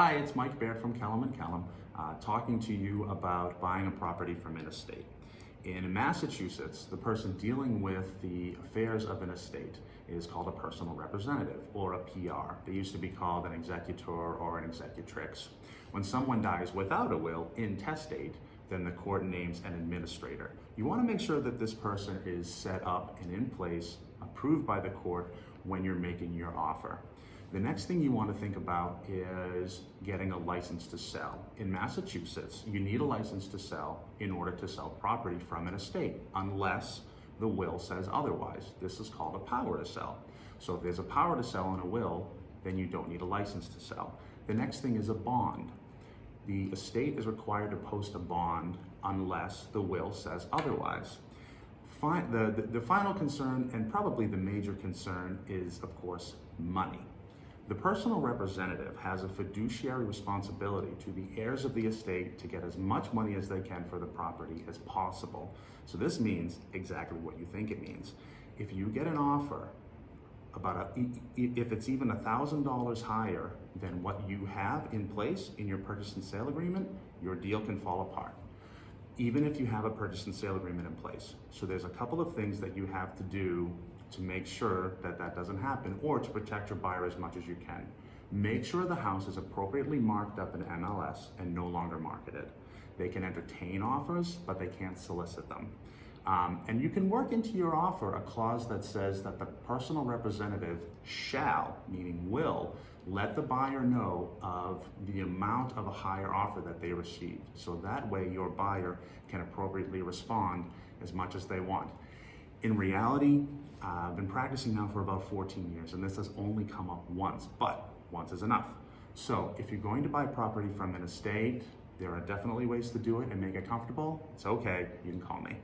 Hi, it's Mike Baird from Kellum & Kellum, talking to you about buying a property from an estate. In Massachusetts, the person dealing with the affairs of an estate is called a personal representative, or a PR. They used to be called an executor or an executrix. When someone dies without a will, intestate, then the court names an administrator. You want to make sure that this person is set up and in place, approved by the court when you're making your offer. The next thing you want to think about is getting a license to sell. In Massachusetts, you need a license to sell in order to sell property from an estate, unless the will says otherwise. This is called a power to sell. So if there's a power to sell in a will, then you don't need a license to sell. The next thing is a bond. The estate is required to post a bond unless the will says otherwise. The final concern, and probably the major concern, is of course money. The personal representative has a fiduciary responsibility to the heirs of the estate to get as much money as they can for the property as possible. So this means exactly what you think it means. If you get an offer if it's even $1,000 higher than what you have in place in your purchase and sale agreement, your deal can fall apart, even if you have a purchase and sale agreement in place. So there's a couple of things that you have to do to make sure that that doesn't happen, or to protect your buyer as much as you can. Make sure the house is appropriately marked up in MLS and no longer marketed. They can entertain offers, but they can't solicit them. And you can work into your offer a clause that says that the personal representative shall, meaning will, let the buyer know of the amount of a higher offer that they received. So that way your buyer can appropriately respond as much as they want. In reality, I've been practicing now for about 14 years, and this has only come up once, but once is enough. So if you're going to buy property from an estate, there are definitely ways to do it and make it comfortable. It's okay, you can call me.